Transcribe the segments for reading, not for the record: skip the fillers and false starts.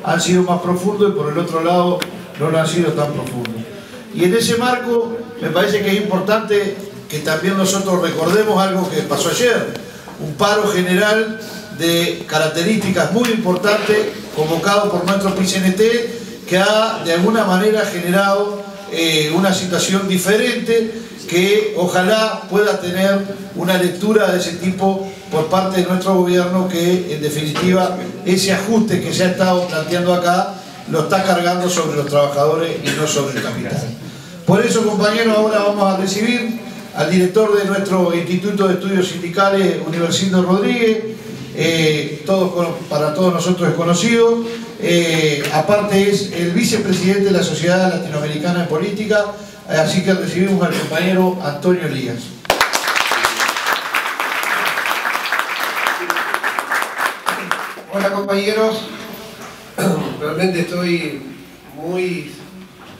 han sido más profundos y por el otro lado no lo han sido tan profundos. Y en ese marco me parece que es importante que también nosotros recordemos algo que pasó ayer, un paro general de características muy importantes convocado por nuestro PCNT, que ha de alguna manera generado una situación diferente que ojalá pueda tener una lectura de ese tipo por parte de nuestro gobierno, que en definitiva ese ajuste que se ha estado planteando acá lo está cargando sobre los trabajadores y no sobre el capital. Por eso, compañeros, ahora vamos a recibir al director de nuestro Instituto de Estudios Sindicales, Universindo Rodríguez, para todos nosotros es conocido, aparte es el vicepresidente de la Sociedad Latinoamericana de Política, así que recibimos al compañero Antonio Elías. Hola compañeros, realmente estoy muy,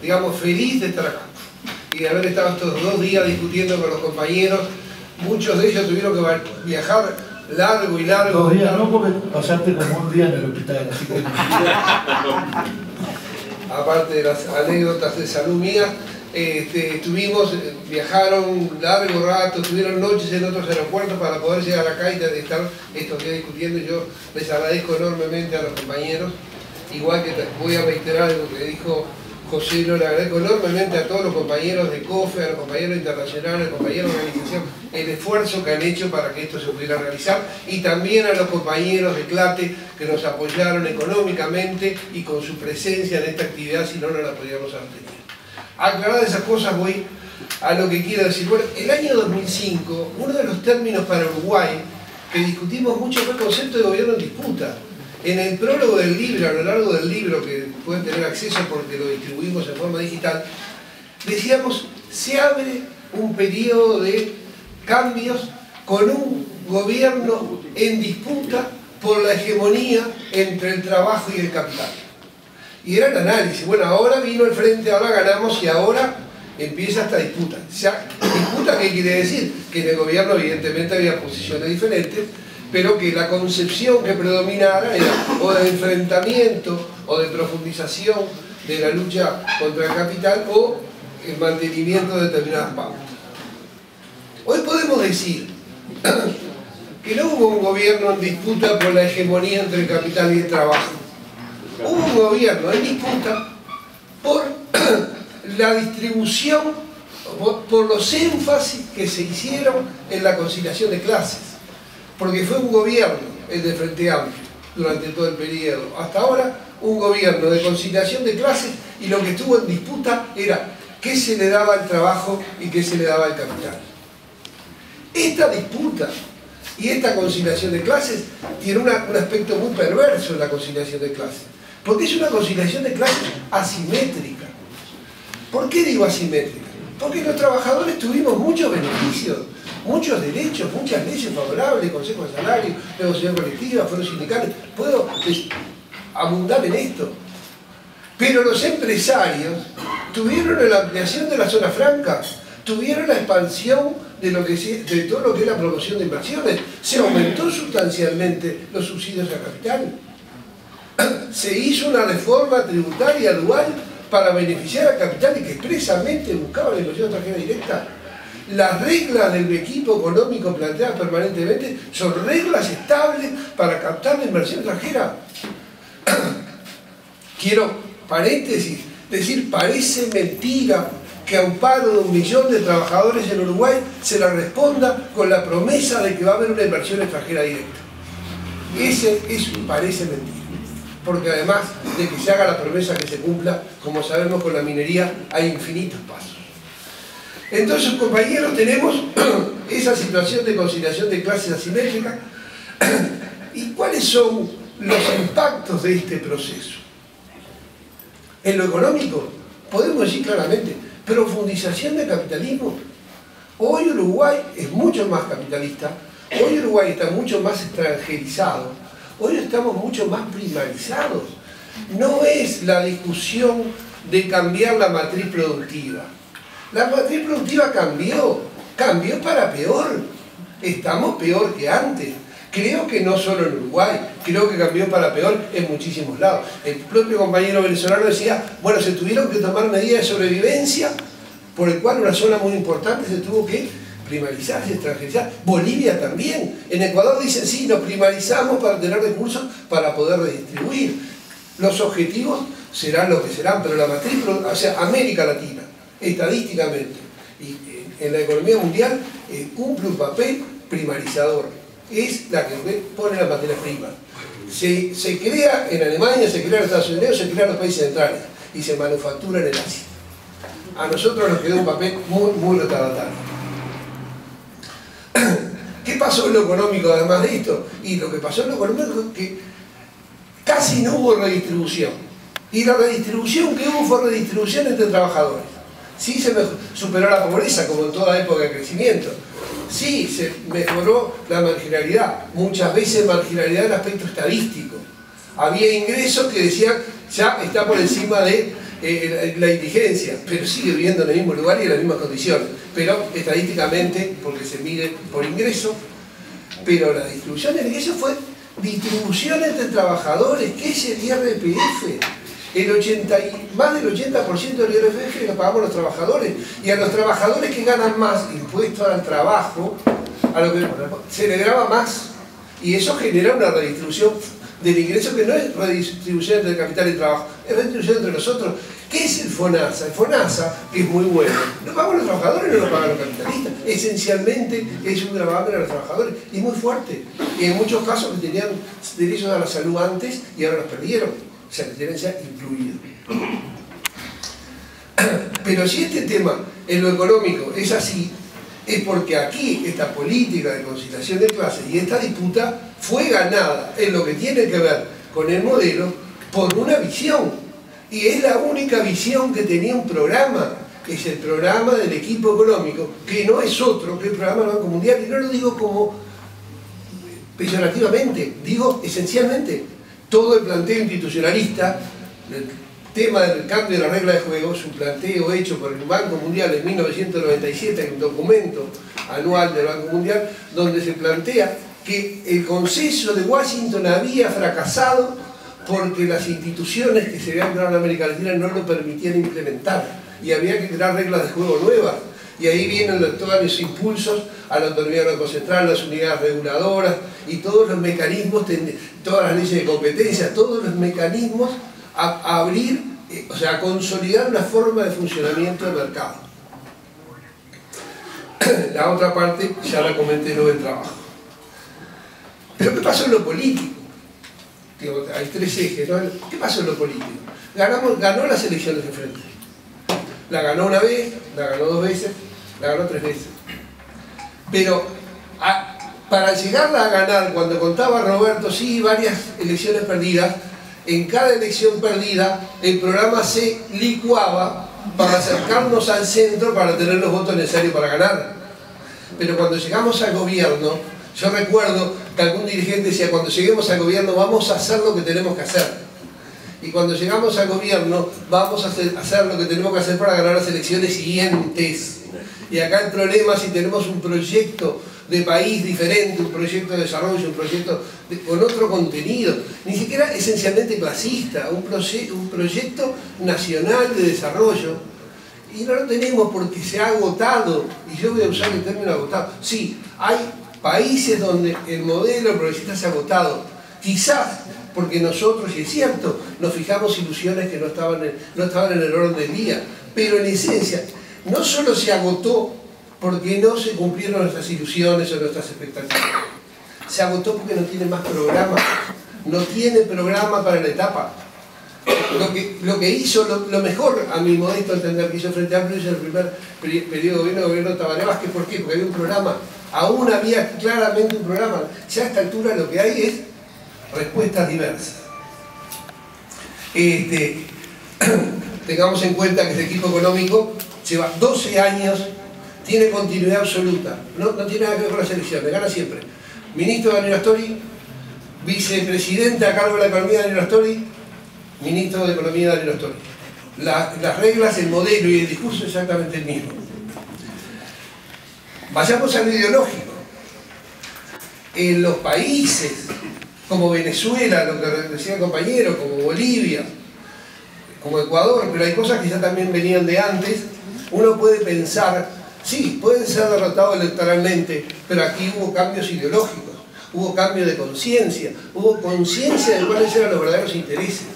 digamos, feliz de estar acá y de haber estado estos 2 días discutiendo con los compañeros. Muchos de ellos tuvieron que viajar largo y largo. 2 días, no, porque pasaste como un día en el hospital, así que... Aparte de las anécdotas de salud mía, viajaron largo rato, tuvieron noches en otros aeropuertos para poder llegar acá y estar estos días discutiendo. Yo les agradezco enormemente a los compañeros, igual que voy a reiterar lo que dijo José, le agradezco enormemente a todos los compañeros de COFE, a los compañeros internacionales, a los compañeros de organización, el esfuerzo que han hecho para que esto se pudiera realizar, y también a los compañeros de CLATE que nos apoyaron económicamente y con su presencia en esta actividad, si no, no la podíamos haber tenido. Aclaradas esas cosas, voy a lo que quiero decir. Bueno, el año 2005, uno de los términos para Uruguay que discutimos mucho fue el concepto de gobierno en disputa. En el prólogo del libro, a lo largo del libro, que pueden tener acceso porque lo distribuimos en forma digital, decíamos, se abre un periodo de cambios con un gobierno en disputa por la hegemonía entre el trabajo y el capital. Y era el análisis. Bueno, ahora vino el frente, ahora ganamos y ahora empieza esta disputa. ¿Disputa qué quiere decir? Que en el gobierno evidentemente había posiciones diferentes, pero que la concepción que predominara era o de enfrentamiento o de profundización de la lucha contra el capital o el mantenimiento de determinadas pautas. Hoy podemos decir que no hubo un gobierno en disputa por la hegemonía entre el capital y el trabajo. Hubo un gobierno en disputa por la distribución, por los énfasis que se hicieron en la conciliación de clases. Porque fue un gobierno, el de Frente Amplio, durante todo el periodo. Hasta ahora, un gobierno de conciliación de clases, y lo que estuvo en disputa era qué se le daba al trabajo y qué se le daba al capital. Esta disputa y esta conciliación de clases tiene un aspecto muy perverso en la conciliación de clases, porque es una conciliación de clases asimétrica. ¿Por qué digo asimétrica? Porque los trabajadores tuvimos muchos beneficios, muchos derechos, muchas leyes favorables, consejos de salario, negociación colectiva, foros sindicales, puedo abundar en esto. Pero los empresarios tuvieron la ampliación de las zonas francas, tuvieron la expansión de todo lo que es la promoción de inversiones, se aumentó sustancialmente los subsidios al capital, se hizo una reforma tributaria dual para beneficiar al capital y que expresamente buscaba la inversión extranjera directa. Las reglas del equipo económico planteadas permanentemente son reglas estables para captar la inversión extranjera. Quiero, paréntesis, decir, parece mentira que a un paro de 1 millón de trabajadores en Uruguay se la responda con la promesa de que va a haber una inversión extranjera directa. Eso parece mentira. Porque además de que se haga la promesa que se cumpla, como sabemos con la minería hay infinitos pasos. Entonces, compañeros, tenemos esa situación de conciliación de clases asimétrica. ¿Y cuáles son los impactos de este proceso? En lo económico, podemos decir claramente, profundización del capitalismo. Hoy Uruguay es mucho más capitalista, hoy Uruguay está mucho más extranjerizado, hoy estamos mucho más primarizados. No es la discusión de cambiar la matriz productiva. La matriz productiva cambió para peor. Estamos peor que antes. Creo que no solo en Uruguay, creo que cambió para peor en muchísimos lados. El propio compañero venezolano decía, bueno, se tuvieron que tomar medidas de sobrevivencia, por el cual una zona muy importante se tuvo que primarizar, extranjerizar. Bolivia también. En Ecuador dicen, sí, nos primarizamos para tener recursos para poder redistribuir. Los objetivos serán lo que serán, pero la matriz, o sea, América Latina, estadísticamente, y en la economía mundial, cumple un papel primarizador. Es la que pone la materia prima. Se crea en Alemania, se crea en Estados Unidos, se crea en los países centrales y se manufactura en el Asia. A nosotros nos quedó un papel muy retardatario. ¿Qué pasó en lo económico además de esto? Y lo que pasó en lo económico es que casi no hubo redistribución. Y la redistribución que hubo fue redistribución entre trabajadores. Sí se superó la pobreza, como en toda época de crecimiento. Sí se mejoró la marginalidad, muchas veces marginalidad en aspecto estadístico. Había ingresos que decían, ya está por encima de la indigencia, pero sigue viviendo en el mismo lugar y en las mismas condiciones. Pero estadísticamente, porque se mide por ingreso, pero la distribución del ingreso fue distribución entre trabajadores. ¿Qué es el IRPF? Más del 80% del IRPF lo pagamos los trabajadores, y a los trabajadores que ganan más impuestos al trabajo, a lo que se le grava más, y eso genera una redistribución del ingreso que no es redistribución entre el capital y trabajo, es redistribución entre nosotros. ¿Qué es el FONASA? El FONASA, que es muy bueno, lo pagan los trabajadores, no lo pagan los capitalistas. Esencialmente es un gravamen a los trabajadores, y muy fuerte. Y en muchos casos que tenían derechos a la salud antes y ahora los perdieron. O sea, la tenencia incluida. Pero si este tema en lo económico es así, es porque aquí esta política de conciliación de clases y esta disputa fue ganada en lo que tiene que ver con el modelo por una visión. Y es la única visión que tenía un programa, que es el programa del equipo económico, que no es otro que el programa del Banco Mundial. Y no lo digo como peyorativamente, digo esencialmente. Todo el planteo institucionalista, el tema del cambio de la regla de juego, es un planteo hecho por el Banco Mundial en 1997, en un documento anual del Banco Mundial, donde se plantea que el consenso de Washington había fracasado porque las instituciones que se habían creado en América Latina no lo permitían implementar, y había que crear reglas de juego nuevas. Y ahí vienen todos los impulsos a la autonomía del Banco Central, las unidades reguladoras y todos los mecanismos, todas las leyes de competencia, todos los mecanismos a abrir, o sea, a consolidar una forma de funcionamiento del mercado. La otra parte ya la comenté, lo del trabajo. Pero ¿qué pasó en lo político? Digo, hay tres ejes, ¿no? ¿Qué pasó en lo político? Ganó las elecciones de frente. La ganó una vez, la ganó dos veces, la ganó tres veces. Pero para llegarla a ganar, cuando contaba Roberto, sí, varias elecciones perdidas, en cada elección perdida el programa se licuaba para acercarnos al centro para tener los votos necesarios para ganar. Pero cuando llegamos al gobierno, yo recuerdo que algún dirigente decía, cuando lleguemos al gobierno vamos a hacer lo que tenemos que hacer. Y cuando llegamos al gobierno vamos a hacer lo que tenemos que hacer para ganar las elecciones siguientes. Y acá el problema, si tenemos un proyecto de país diferente, un proyecto de desarrollo, un proyecto con otro contenido, ni siquiera esencialmente clasista, un proyecto nacional de desarrollo, y no lo tenemos porque se ha agotado, y yo voy a usar el término agotado. Sí, hay países donde el modelo progresista se ha agotado, quizás porque nosotros, y es cierto, nos fijamos ilusiones que no estaban en el orden del día, pero en esencia no solo se agotó porque no se cumplieron nuestras ilusiones o nuestras expectativas, se agotó porque no tiene más programa, no tiene programa para la etapa. Lo que hizo, lo mejor, a mi modesto entender, que hizo el Frente Amplio, hizo el primer periodo de gobierno de Tabaré Vázquez. ¿Por qué? Porque había un programa, aún había claramente un programa. Ya a esta altura lo que hay es respuestas diversas. Tengamos en cuenta que este equipo económico lleva 12 años, tiene continuidad absoluta, no tiene nada que ver con las elecciones, gana siempre. Ministro Daniel Astori, vicepresidente a cargo de la economía Daniel Astori, ministro de Economía Daniel Astori. Las reglas, el modelo y el discurso exactamente el mismo. Vayamos a lo ideológico. en los países como Venezuela, lo que decía el compañero, como Bolivia, como Ecuador, pero hay cosas que ya también venían de antes, uno puede pensar, sí, pueden ser derrotados electoralmente, pero aquí hubo cambios ideológicos, hubo cambio de conciencia, hubo conciencia de cuáles eran los verdaderos intereses.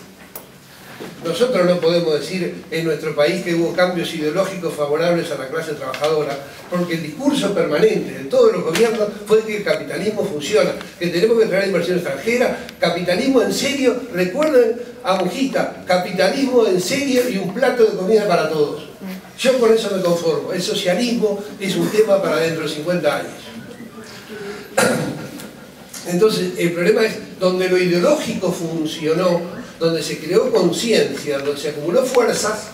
Nosotros no podemos decir en nuestro país que hubo cambios ideológicos favorables a la clase trabajadora, porque el discurso permanente de todos los gobiernos fue que el capitalismo funciona, que tenemos que traer inversión extranjera, capitalismo en serio, recuerden a Mujica, capitalismo en serio y un plato de comida para todos. Yo con eso me conformo, el socialismo es un tema para dentro de 50 años. Entonces, el problema es donde lo ideológico funcionó, donde se creó conciencia, donde se acumuló fuerzas.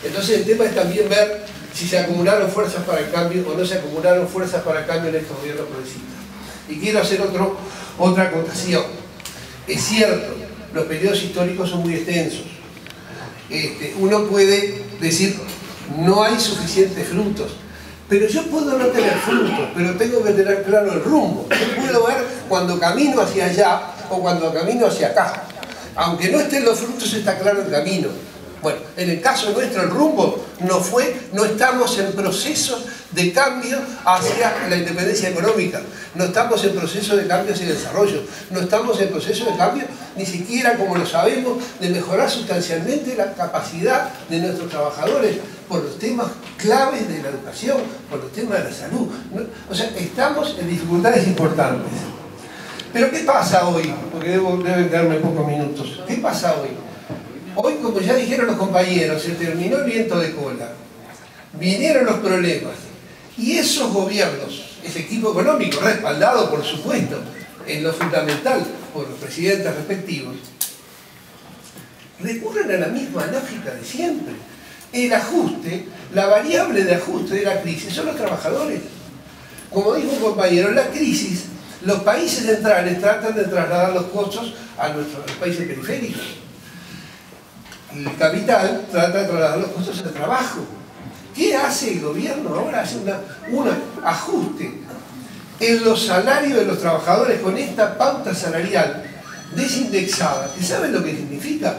Entonces el tema es también ver si se acumularon fuerzas para el cambio o no se acumularon fuerzas para el cambio en estos gobiernos progresistas. Y quiero hacer otra acotación. Es cierto, los periodos históricos son muy extensos. Uno puede decir, no hay suficientes frutos. Pero yo puedo no tener frutos, pero tengo que tener claro el rumbo. Yo puedo ver cuando camino hacia allá o cuando camino hacia acá. Aunque no estén los frutos, está claro el camino. Bueno, en el caso nuestro el rumbo no estamos en proceso de cambio hacia la independencia económica, no estamos en proceso de cambio hacia el desarrollo, no estamos en proceso de cambio ni siquiera, como lo sabemos, de mejorar sustancialmente la capacidad de nuestros trabajadores por los temas claves de la educación, por los temas de la salud. O sea, estamos en dificultades importantes. Pero ¿qué pasa hoy? Porque deben darme pocos minutos. ¿Qué pasa hoy? Hoy, como ya dijeron los compañeros, se terminó el viento de cola, vinieron los problemas, y esos gobiernos, ese equipo económico, respaldado por supuesto, en lo fundamental por los presidentes respectivos, recurren a la misma lógica de siempre. El ajuste, la variable de ajuste de la crisis son los trabajadores. Como dijo un compañero, la crisis, los países centrales tratan de trasladar los costos a nuestros países periféricos. El capital trata de trasladar los costos al trabajo. ¿Qué hace el gobierno ahora? Hace un ajuste en los salarios de los trabajadores con esta pauta salarial desindexada. ¿Que saben lo que significa?